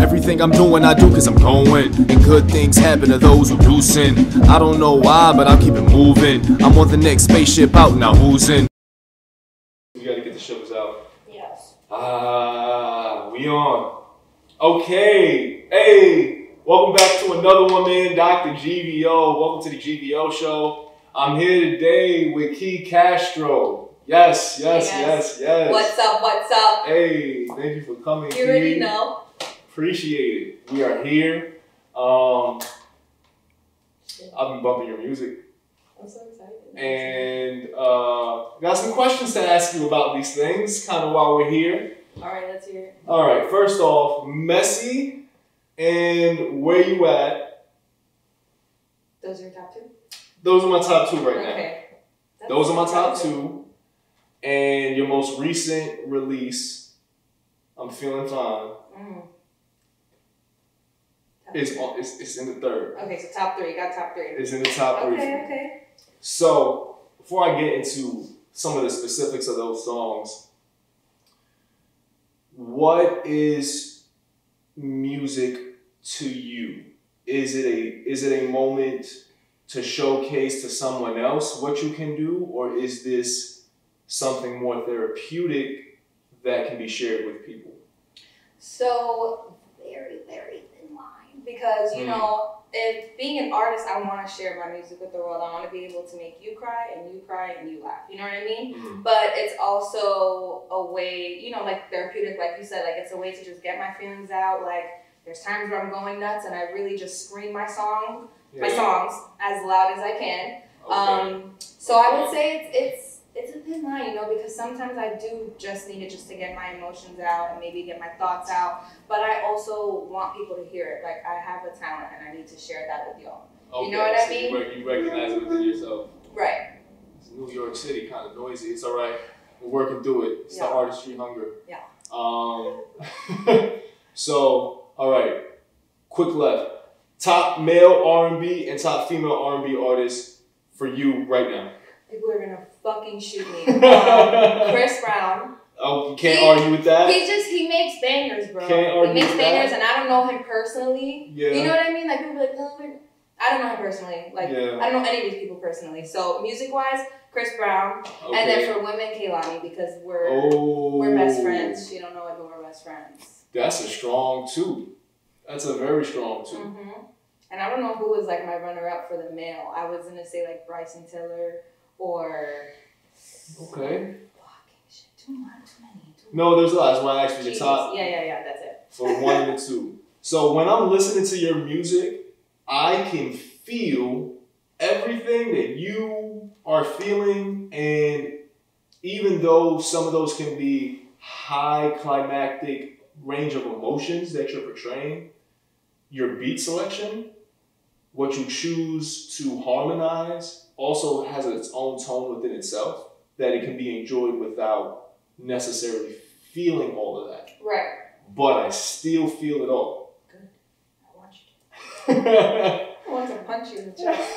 Everything I'm doing, I do cause I'm going. And good things happen to those who do sin. I don't know why, but I'll keep it moving. I'm on the next spaceship out, now who's in? We gotta get the shows out. Yes. We on. Okay. Hey, welcome back to another one, man. Dr. GVO. Welcome to the GVO show. I'm here today with KICASTRO. Yes. What's up, what's up? Hey, thank you for coming. You already know. Appreciate it. We are here. I'll be bumping your music. I'm so excited. And got some questions to ask you about these things, kind of while we're here. All right, let's hear it. All right, first off, Messy and Where You At? Those are your top two? Those are my top two right now. Okay. Those are my top two. And your most recent release, I'm Feeling Fine. It's in the third. Okay, so top three. You got top three. It's in the top three. Okay. So, before I get into some of the specifics of those songs, what is music to you? Is it a moment to showcase to someone else what you can do, or is this something more therapeutic that can be shared with people? So, very, very thin line. Because, you know, if being an artist, I want to share my music with the world. I want to be able to make you cry and you laugh. You know what I mean? But it's also a way, you know, like therapeutic, like you said, like it's a way to just get my feelings out. Like there's times where I'm going nuts and I really just scream my songs as loud as I can. Okay. So I would say it's a thin line, you know, because sometimes I do just need it just to get my emotions out and maybe get my thoughts out. But I also want people to hear it. Like, I have a talent and I need to share that with y'all. Okay, you know what I mean? You recognize it within yourself. Right. It's New York City, kind of noisy. It's all right. We're working through it. It's the artistry hunger. Yeah. So, all right. Quick left. Top male R&B and top female R&B artists for you right now. People are gonna fucking shoot me. Chris Brown. Oh, you can't argue with that. He makes bangers, bro. Can't argue he makes with bangers, that. and I don't know him personally. Yeah. You know what I mean? Like people are like, oh, I don't know him personally. Like yeah. I don't know any of these people personally. So music wise, Chris Brown, and then for women, Kehlani, because we're best friends. She don't know it, but we're best friends. That's a strong two. That's a very strong two. And I don't know who was like my runner up for the male. I was gonna say like Bryson Tiller or. Okay. Too many. No, there's a lot. That's why I asked for your top. Yeah, that's it. For one and two. So when I'm listening to your music, I can feel everything that you are feeling, and even though some of those can be high climactic range of emotions that you're portraying, your beat selection, what you choose to harmonize, also has its own tone within itself that it can be enjoyed without necessarily feeling all of that. Right. But I still feel it all. Good. I want you to. I want to punch you in the chest.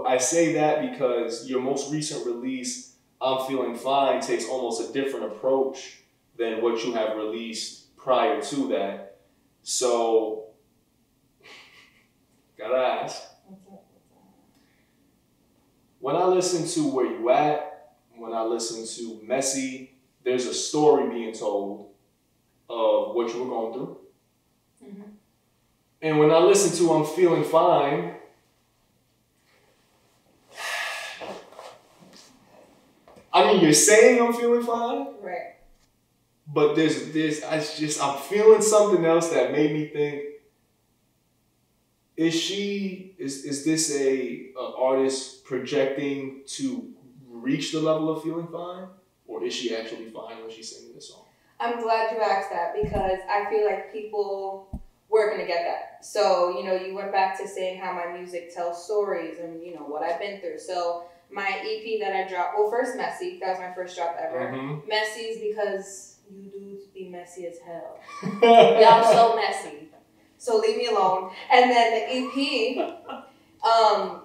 I say that because your most recent release, I'm Feeling Fine, takes almost a different approach than what you have released prior to that. So, gotta ask. When I listen to Where You At, when I listen to Messy, there's a story being told of what you were going through. And when I listen to I'm Feeling Fine, I mean, you're saying I'm feeling fine. Right. But I'm feeling something else that made me think, is this a artist projecting to reach the level of feeling fine, or is she actually fine when she's singing this song? I'm glad you asked that because I feel like people were gonna get that. So you know, you went back to saying how my music tells stories and you know what I've been through. So my EP that I dropped, well, first Messy, that was my first drop ever. Messy is because you dudes be messy as hell. Y'all so messy. So leave me alone. And then the EP,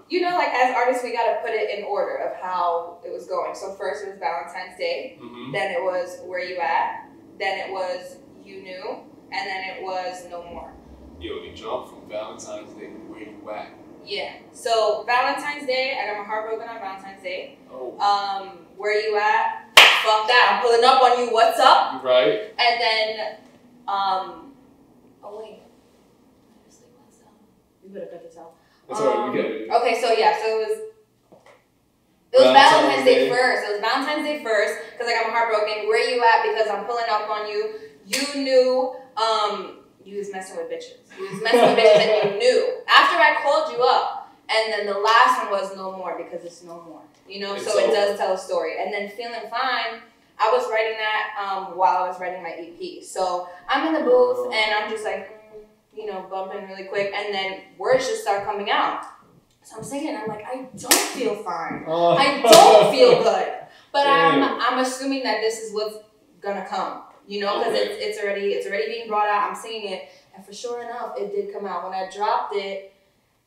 You know, like as artists, we gotta put it in order of how it was going. So first it was Valentine's Day, then it was Where You At, then it was You Knew, and then it was No More. Yo, they jumped from Valentine's Day to Where You At. Yeah. So Valentine's Day, I got my heart broken on Valentine's Day. Oh. Where You At? Fuck that. I'm pulling up on you. What's up? Right. And then, oh wait. You better cut this out. That's alright. We get it. Okay, so yeah, so it was Valentine's Day first. It was Valentine's Day first because I got my heart broken. Where You At? Because I'm pulling up on you. You Knew. You was messing with bitches. You was messing with bitches and you knew. After I called you up, and then the last one was No More because it's no more. You know, so it does tell a story. And then Feeling Fine, I was writing that while I was writing my EP. So I'm in the booth and I'm just like, you know, bumping really quick, and then words just start coming out. So I'm singing, I'm like, I don't feel fine. I don't feel good. But I'm assuming that this is what's gonna come. You know, because it's already being brought out. I'm singing it, and for sure enough, it did come out. When I dropped it,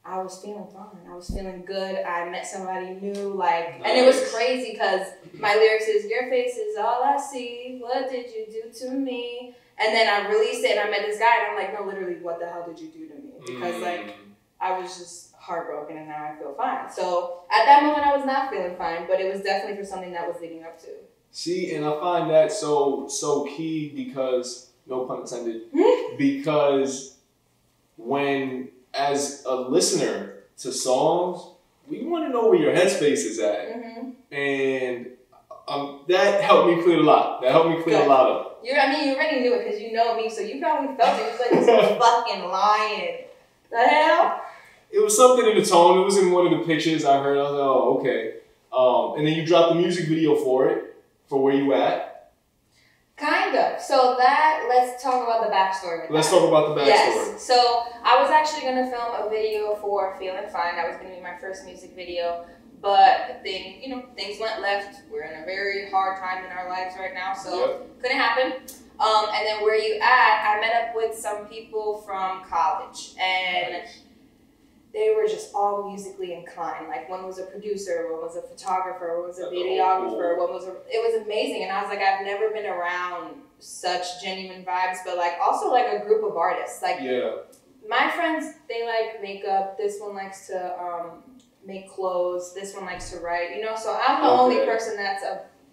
I was feeling fine. I was feeling good. I met somebody new, like, and it was crazy because my lyrics is, your face is all I see. What did you do to me? And then I released it, and I met this guy, and I'm like, no, literally, what the hell did you do to me? Because like, I was just heartbroken, and now I feel fine. So at that moment, I was not feeling fine, but it was definitely for something that was leading up to. See, and I find that so key because, no pun intended, because when, as a listener to songs, we want to know where your headspace is at. And that helped me clear a lot. That helped me clear a lot up. You already knew it because you know me, so you probably felt it. You was like, this is fucking lying. The hell? It was something in the tone. It was in one of the pictures I heard. I was like, oh, okay. And then you dropped the music video for it. For Where You At? Kind of. So let's talk about the backstory. Let's talk about the backstory. Yes. So I was actually going to film a video for Feeling Fine. That was going to be my first music video. But things went left. We're in a very hard time in our lives right now, so couldn't happen. And then Where You At? I met up with some people from college, and they were just all musically inclined. Like, one was a producer, one was a photographer, one was a videographer, it was amazing. And I was like, I've never been around such genuine vibes, but like also like a group of artists. Like, my friends, they like makeup. This one likes to make clothes. This one likes to write, you know? So I'm the only person that's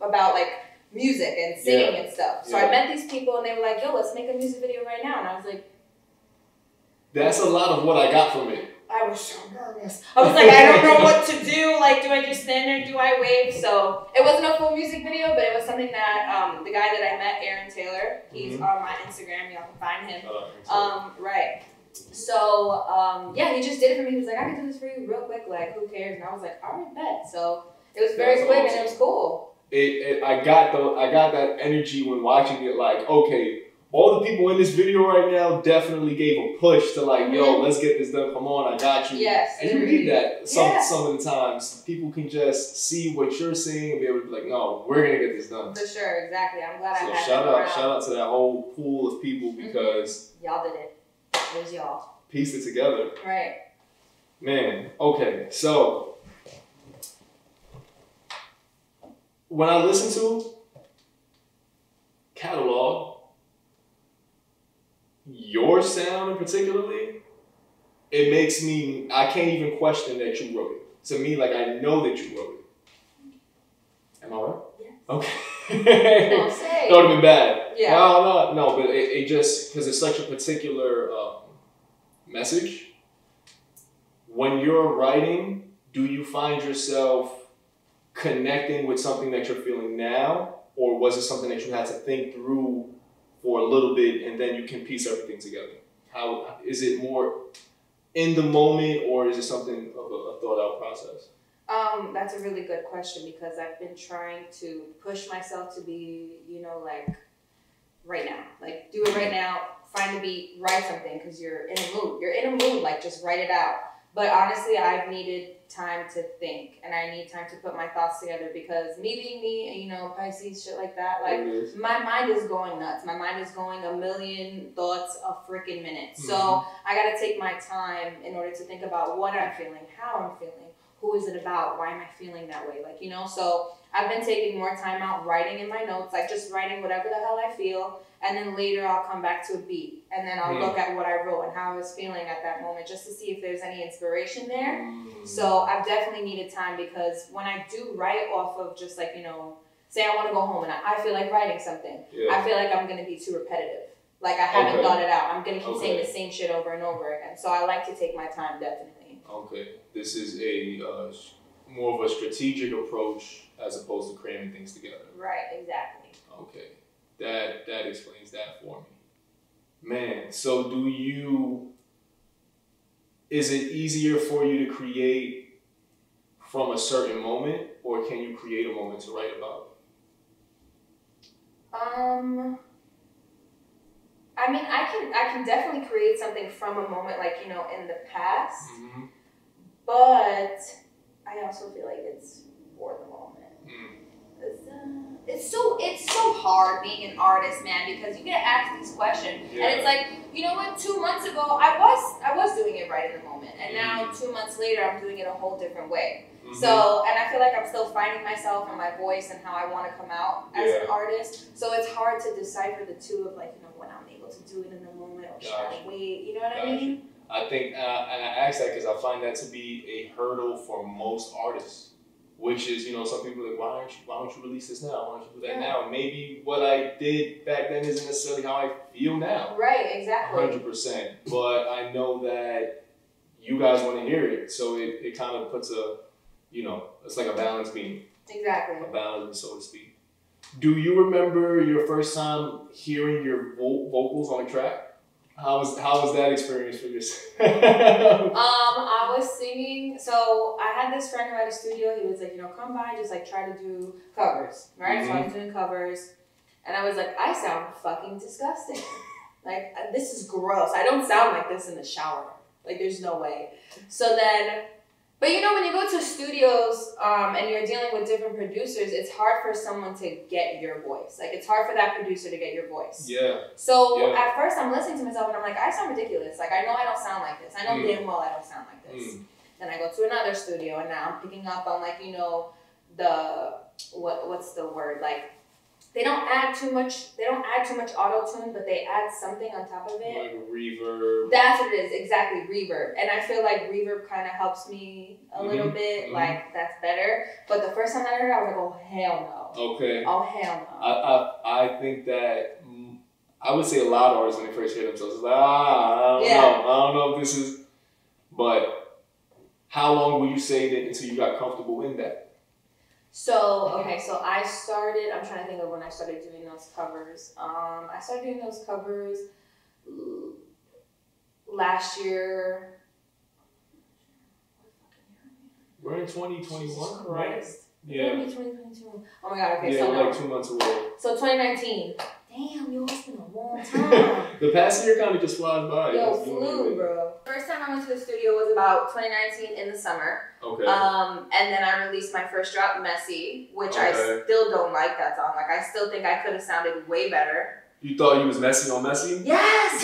about like music and singing and stuff. So I met these people and they were like, yo, let's make a music video right now. And I was like, that's a lot of what I got from it. I was so nervous. I was like, I don't know what to do. Like, do I just stand there? Do I wave? So it wasn't a full music video, but it was something that the guy that I met, Aaron Taylor, he's on my Instagram. Y'all can find him. Right. So yeah, he just did it for me. He was like, I can do this for you real quick. Like, who cares? And I was like, all right, bet. So it was very quick and it was cool. I got that energy when watching it. Like, okay, all the people in this video right now definitely gave a push to like, yo, let's get this done. Come on, I got you. Yes. And you need that some of the times. People can just see what you're seeing and be able to be like, no, we're gonna get this done. For sure, exactly. I'm glad I had shout out to that whole pool of people because y'all did it. It was y'all. Pieced it together. Right. Man, okay, so when I listen to catalog, your sound particularly, it makes me, I can't even question that you wrote it. To me, like, I know that you wrote it. Am I right? Yes. Okay. Don't say. That would have been bad. Yeah. No, but it just, because it's such a particular message. When you're writing, do you find yourself connecting with something that you're feeling now? Or was it something that you had to think through for a little bit and then you can piece everything together? How is it more in the moment or is it something of a thought out process? That's a really good question because I've been trying to push myself to be, like right now. Like, do it right now, find a beat, write something because you're in a mood. You're in a mood, like just write it out. But honestly, I've needed time to think, and I need time to put my thoughts together, because me being me, and you know, Pisces, shit like that, like my mind is going nuts. My mind is going a million thoughts a freaking minute. So I gotta take my time in order to think about what I'm feeling, how I'm feeling, who is it about, why am I feeling that way, like, you know. So I've been taking more time out writing in my notes, like just writing whatever the hell I feel, and then later I'll come back to a beat, and then I'll look at what I wrote and how I was feeling at that moment, just to see if there's any inspiration there. So I've definitely needed time, because when I do write off of just like, you know, say I want to go home and I feel like writing something, I feel like I'm going to be too repetitive. Like I haven't thought it out. I'm going to keep saying the same shit over and over again. So I like to take my time, definitely. Okay. This is a more of a strategic approach as opposed to cramming things together. Right, exactly. Okay. That explains that for me. Man, so is it easier for you to create from a certain moment, or can you create a moment to write about? I mean, I can definitely create something from a moment, like, you know, in the past, but I also feel like it's for the moment. It's so hard being an artist, man, because you get asked these questions, and it's like, you know what, 2 months ago I was doing it right in the moment, and now 2 months later I'm doing it a whole different way. So, and I feel like I'm still finding myself and my voice and how I want to come out as an artist. So it's hard to decipher the two of, like, you know, when I'm able to do it in the moment, or should I wait, you know what I mean? I think, and I ask that because I find that to be a hurdle for most artists, which is, you know, some people are like, why don't you release this now? Why don't you do that now? And maybe what I did back then isn't necessarily how I feel now. Right, exactly. 100%. But I know that you guys want to hear it, so it kind of puts a, you know, it's like a balance beam. Exactly. A balance, so to speak. Do you remember your first time hearing your vocals on a track? How was that experience for you? I was singing. So I had this friend who had a studio. He was like, you know, come by, just like try to do covers, right? So I was doing covers, and I was like, I sound fucking disgusting. Like, this is gross. I don't sound like this in the shower. Like, there's no way. So then, but you know, when you go to studios and you're dealing with different producers, it's hard for someone to get your voice. Like, it's hard for that producer to get your voice. Yeah. So at first I'm listening to myself and I'm like, I sound ridiculous. Like, I know I don't sound like this. I know damn well I don't sound like this. Then I go to another studio, and now I'm picking up on, like, you know, the, what's the word? Like, they don't add too much auto-tune, but they add something on top of it. Like reverb. That's what it is, exactly, reverb. And I feel like reverb kind of helps me a little bit, like, that's better. But the first time that I heard it, I was like, oh, hell no. Okay. Oh, hell no. I think that, I would say a lot of artists when they first hear themselves, it's like, I don't know if this is, but how long will you say that until you got comfortable in that? So, okay, so I started, I'm trying to think of when I started doing those covers. I started doing those covers last year. We're in 2021, right? Yeah. 2022. Oh my god, okay, yeah, so we're like 2 months away. So 2019. Damn, yo, it's been a long time. The past year kind of just flies by. Yo, flew, bro. First time I went to the studio was about 2019 in the summer. Okay. And then I released my first drop, Messy, which I still don't like that song. Like, I still think I could have sounded way better. You thought you was messy on Messy? Yes!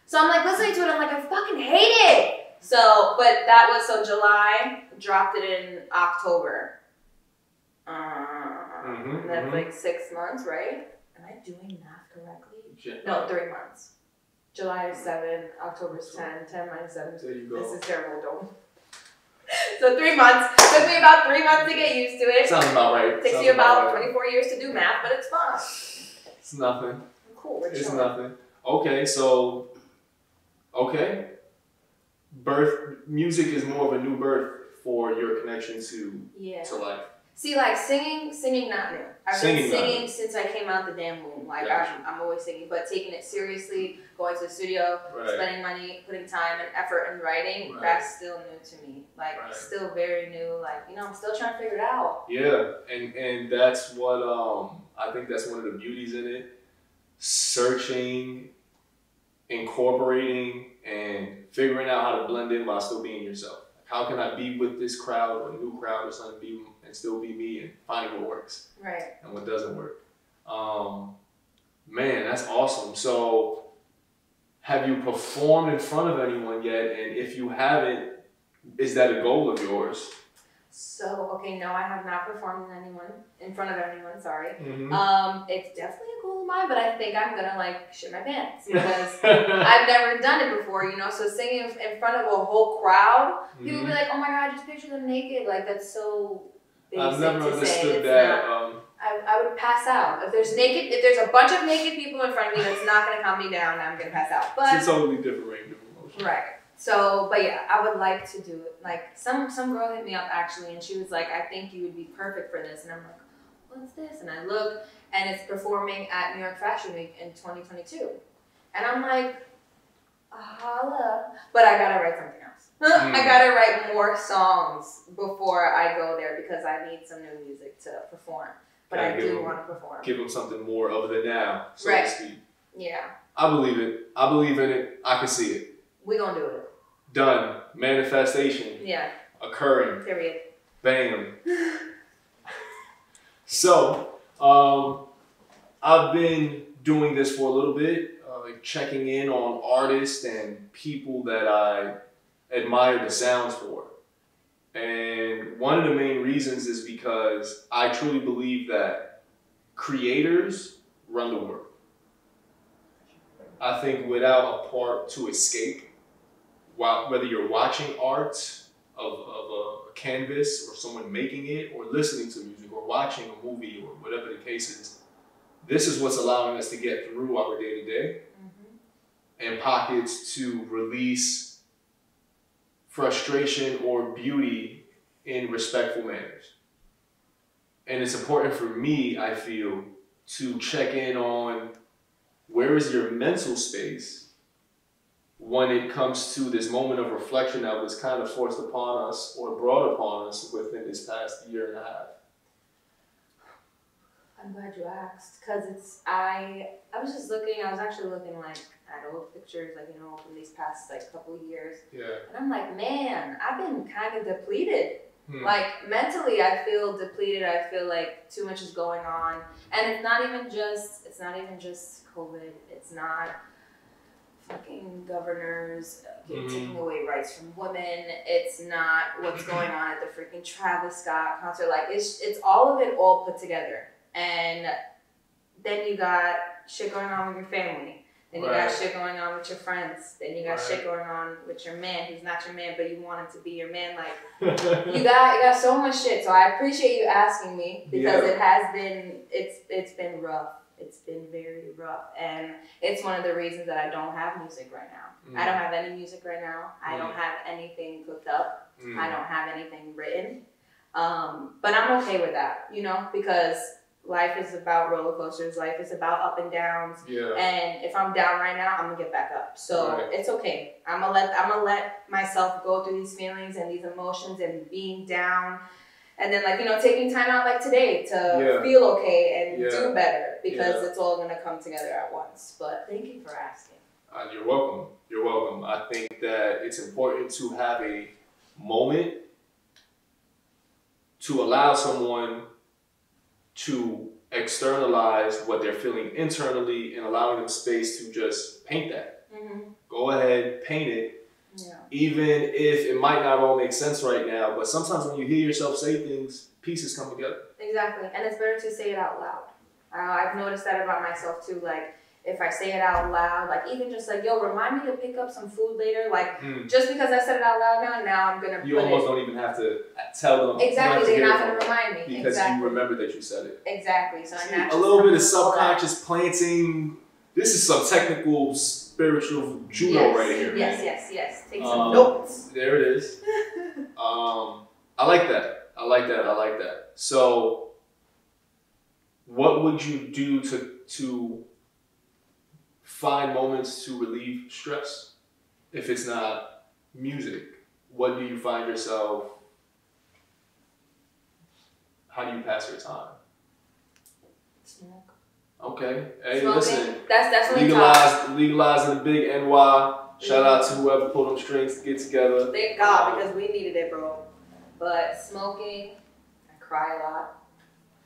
So I'm like listening to it, I'm like, I fucking hate it! So, but that was, so July, dropped it in October. That's like 6 months, right? Am I doing math correctly? No, 3 months. July is 7, October is 10, 10 minus 7. There you go. This is terrible, don't. So 3 months. Took me about 3 months to get used to it. Sounds about right. Takes you about 24 years to do math, but it's fun. It's nothing. Cool, we're chilling. It's nothing. Okay, so, music is more of a new birth for your connection to life. See, like, singing not new. I've been singing since I came out the damn womb. Like, I'm always singing, but taking it seriously, going to the studio, spending money, putting time and effort in writing, that's still new to me. Like, still very new. Like, you know, I'm still trying to figure it out. Yeah, and that's what, I think that's one of the beauties in it. Searching, incorporating, and figuring out how to blend in while still being yourself. How can I be with this crowd or a new crowd or something and still be me and finding what works and what doesn't work. Man, that's awesome. So have you performed in front of anyone yet? And if you haven't, is that a goal of yours? So, okay, no, I have not performed in front of anyone, sorry. It's definitely a goal of mine, but I think I'm gonna like shit my pants because I've never done it before, you know? So singing in front of a whole crowd, people will be like, oh my God, just picture them naked. Like, that's so basic I've never to understood say. that. I would pass out. If there's a bunch of naked people in front of me, that's not gonna calm me down, I'm gonna pass out. But it's a totally different range of emotion. Right. So, but yeah, I would like to do it. Like, some girl hit me up actually, and she was like, I think you would be perfect for this. And I'm like, what's this? And I look, and it's performing at New York Fashion Week in 2022. And I'm like, holla. But I gotta write something else. I gotta write more songs before I go there because I need some new music to perform. But I do want to perform. Give them something more other than now, so to speak. Yeah. I believe it. I believe in it. I can see it. We gonna do it. Done. Manifestation. Yeah. Occurring. Period. Bam. So, I've been doing this for a little bit, like checking in on artists and people that I admire the sounds for. And one of the main reasons is because I truly believe that creators run the world. I think without a part to escape, whether you're watching art of a canvas or someone making it or listening to music or watching a movie or whatever the case is, this is what's allowing us to get through our day-to-day and pockets to release frustration or beauty in respectful manners. And it's important for me, I feel, to check in on where is your mental space when it comes to this moment of reflection that was kind of forced upon us or brought upon us within this past year and a half. I'm glad you asked, because I was actually looking like at old pictures, like, you know, from these past like couple of years. Yeah. And I'm like, man, I've been kind of depleted. Like mentally, I feel depleted. I feel like too much is going on, and it's not even just COVID. It's not fucking governors taking away rights from women. It's not what's going on at the freaking Travis Scott concert. Like, it's all of it all put together. And then you got shit going on with your family. Then you got shit going on with your friends. Then you got shit going on with your man who's not your man, but you want him to be your man. Like, you got so much shit. So I appreciate you asking me because it has been, it's been rough. It's been very rough. And it's one of the reasons that I don't have music right now. I don't have any music right now. I don't have anything cooked up. I don't have anything written. But I'm okay with that, you know, because life is about roller coasters. Life is about up and downs. Yeah. And if I'm down right now, I'm gonna get back up. So it's okay. I'm gonna let myself go through these feelings and these emotions and being down. And then, like, you know, taking time out like today to feel okay and do better because it's all going to come together at once. But thank you for asking. You're welcome. You're welcome. I think that it's important to have a moment to allow someone to externalize what they're feeling internally and allowing them space to just paint that. Go ahead, paint it. Yeah. Even if it might not all make sense right now, but sometimes when you hear yourself say things, pieces come together. Exactly, and it's better to say it out loud. I've noticed that about myself too. Like, if I say it out loud, like even just like, yo, remind me to pick up some food later. Like, just because I said it out loud now I'm gonna. You almost don't even have to tell them. Exactly, they're not gonna remind me because you remember that you said it. Exactly, so see, a little bit of subconscious planting. This is some technical spiritual judo right here. Yes. Take some notes. There it is. I like that. So, what would you do to find moments to relieve stress? If it's not music, what do you find yourself? How do you pass your time? Smoke. Okay. Hey, smoking, listen. that's definitely legalized in the big NY. Shout out to whoever pulled them strings to get together. Thank God, because we needed it, bro. But smoking, I cry a lot.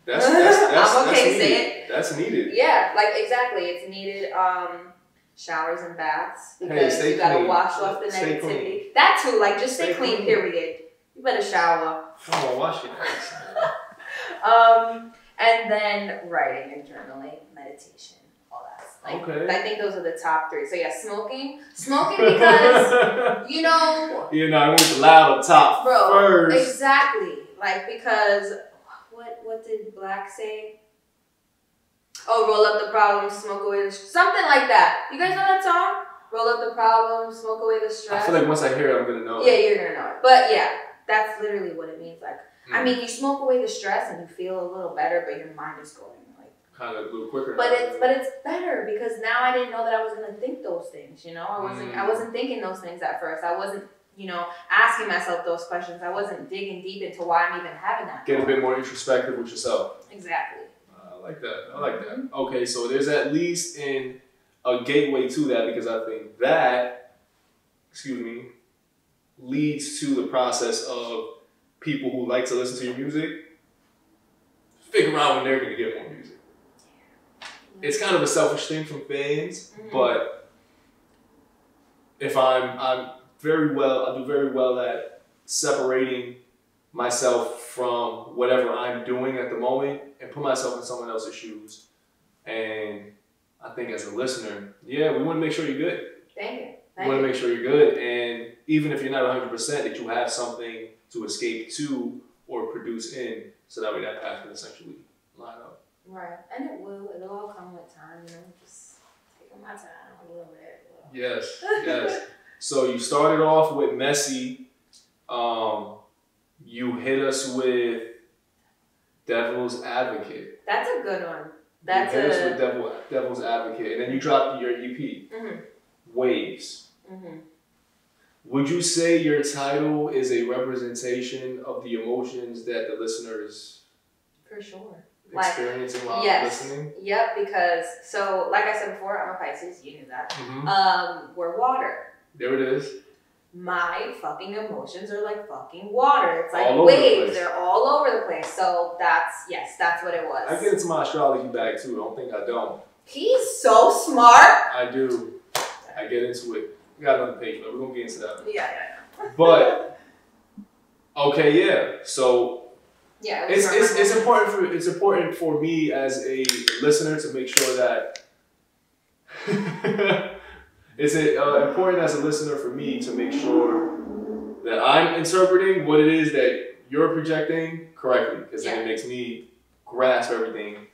That's I'm okay needed. say it. That's needed. Yeah, like exactly. It's needed. Showers and baths because you gotta clean. wash off the Stay negativity. clean. That too, like just stay clean. Period. You better shower. Come on, wash your hands. And then writing and journaling, meditation, all that. Like, okay. I think those are the top three. So yeah, smoking because you know. You know, I went the loud up top first. Exactly. Like because what did Black say? Oh, roll up the problem, smoke away the something like that. You guys know that song? Roll up the problem, smoke away the stress. I feel like once I hear it, I'm gonna know it. Yeah, you're gonna know it. But yeah, that's literally what it means. Like, I mean, you smoke away the stress and you feel a little better, but your mind is going like kind of a little quicker. But it's better because now I didn't know that I was gonna think those things. You know, I wasn't thinking those things at first. I wasn't, you know, asking myself those questions. I wasn't digging deep into why I'm even having that. Get a bit more introspective with yourself. Exactly. I like that. I like that. Okay, so there's at least a gateway to that because I think that, leads to the process of people who like to listen to your music figure out when they're going to get more music. It's kind of a selfish thing from fans, but if I do very well at separating myself from whatever I'm doing at the moment and put myself in someone else's shoes. And I think as a listener, yeah, we want to make sure you're good. Thank you. We want to make sure you're good. And even if you're not 100%, that you have something to escape to or produce in so that way that path can essentially line up. Right. And it'll all come with time, you know, just taking my time a little bit. Yes, yes. So you started off with Messy. You hit us with Devil's Advocate. That's a good one. You hit us with Devil's Advocate. And then you dropped your EP, Waves. Would you say your title is a representation of the emotions that the listeners for sure experiencing while listening? Yep, because so like I said before, I'm a Pisces, you knew that. We're water. There it is. My fucking emotions are like fucking water. It's like all waves. They're all over the place. So that's what it was. I get into my astrology bag too. Don't think I don't. He's so smart. I do. I get into it. We got another page, but we're gonna get into that. Yeah. But okay, yeah. So yeah, it's important for me as a listener to make sure that it's important as a listener for me to make sure that I'm interpreting what it is that you're projecting correctly, because then it makes me grasp everything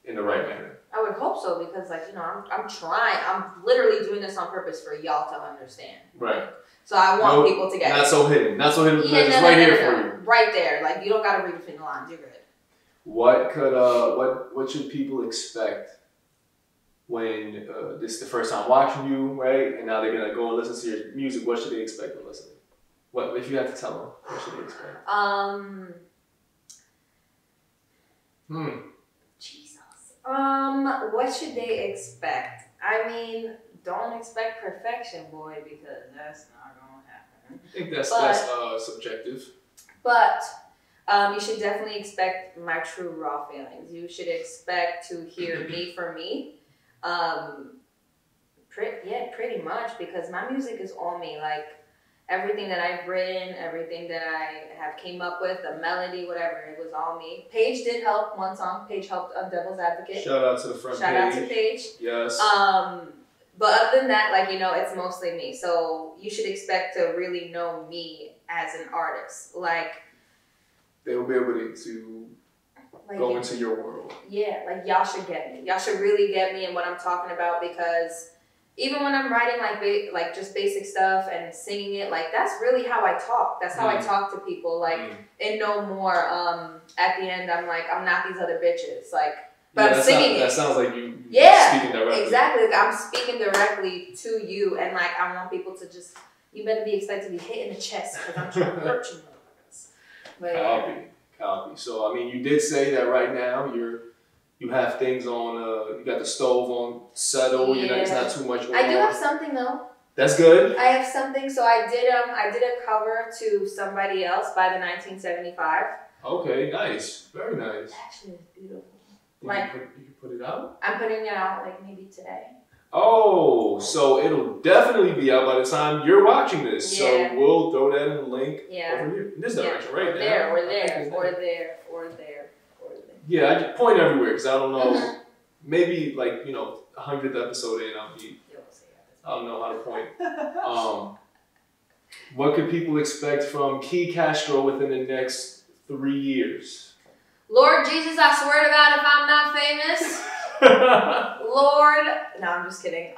in the right manner. I would hope so, because like, you know, I'm trying. I'm literally doing this on purpose for y'all to understand. Right. So I want people to get not so hidden. Not so hidden. It's right here for you. Right there. Like, you don't gotta read between the lines. You're good. What should people expect when this is the first time watching you, right? And now they're gonna go and listen to your music. What should they expect when listening? What if you have to tell them? What should they expect? Jesus. What should they expect? I mean, don't expect perfection, boy, because that's not gonna happen. I think that's subjective. But you should definitely expect my true raw feelings. You should expect to hear me for me. Pretty much, because my music is all me. Like, everything that I've written, everything that I have came up with, the melody, whatever, it was all me. Paige did help one song. Paige helped on Devil's Advocate. Shout out to the front page. Shout out to Paige. Yes. But other than that, like, you know, it's mostly me. So you should expect to really know me as an artist. Like, they will be able to go into your world. Yeah, like, y'all should get me. Y'all should really get me and what I'm talking about, because even when I'm writing like just basic stuff and singing it, like, that's really how I talk. That's how I talk to people. Like, and no more. At the end, I'm like, I'm not these other bitches. Like, but I'm singing it. That sounds like you speaking directly. Exactly. Like, I'm speaking directly to you, and like, I want people to just, you better be expected to be hit in the chest, because I'm trying to hurt you motherfuckers. But Copy. So I mean, you did say that right now you have things on. You got the stove on settle. Yeah. It's not too much. I do have something though. That's good. I have something. So I did a cover to Somebody Else by the 1975. Okay, nice. Very nice. Actually, it's beautiful. You can put it out? I'm putting it out like maybe today. Oh, so it'll definitely be out by the time you're watching this. Yeah. So we'll throw that in the link over here. In this Yeah. direction, right? Or there, or there, or there, or there, or there. Yeah, I just point everywhere because I don't know. Maybe like, 100th episode in, I don't know how to point. What could people expect from KICASTRO within the next 3 years? Lord Jesus, I swear to God, if I'm not famous, Lord, no, I'm just kidding.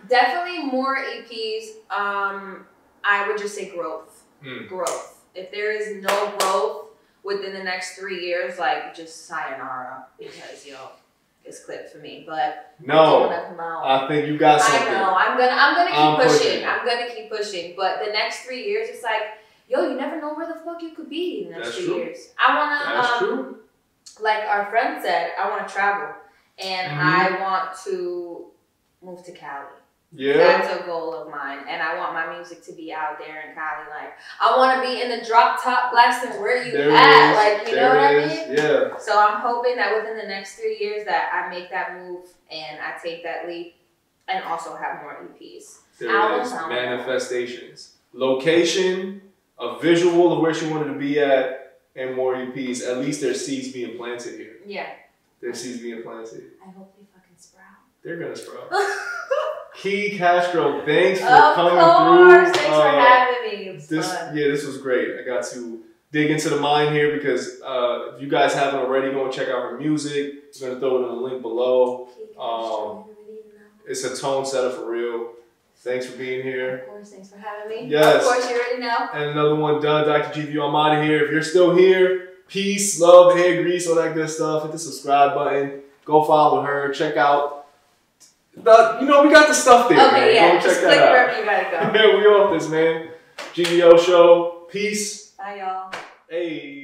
Definitely more EPs. I would just say growth. Growth. If there is no growth within the next 3 years, like just sayonara, because it's clipped for me. But no, I think you got something. I know. I'm gonna keep pushing. I'm gonna keep pushing. But the next 3 years, it's like, you never know where the fuck you could be in the next 3 years. I wanna, like our friend said, I wanna travel, and I want to move to Cali. Yeah, that's a goal of mine, and I want my music to be out there in Cali. Like, I want to be in the drop top blasting where you at, like, you know what I mean? Yeah. So I'm hoping that within the next 3 years that I make that move and I take that leap, and also have more EPs. There it is. Manifestations, location, a visual of where she wanted to be at, and more EPs. At least there's seeds being planted here. Yeah. There's seeds being planted. I hope they fucking sprout. They're gonna sprout. KICASTRO, thanks for coming through. Thanks for having me. It was fun. Yeah, this was great. I got to dig into the mind here because if you guys haven't already, go and check out her music. I'm gonna throw it in the link below. It's a tone setter for real. Thanks for being here. Of course, thanks for having me. Yes. Of course, you already know. And another one done. Dr. GVU, I'm out of here. If you're still here, peace, love, hair grease, all that good stuff. Hit the subscribe button. Go follow her. Check out. We got the stuff there. Okay, man. yeah. Go Just check click that out. wherever you gotta go. We off this, man. GVO show. Peace. Bye, y'all. Hey.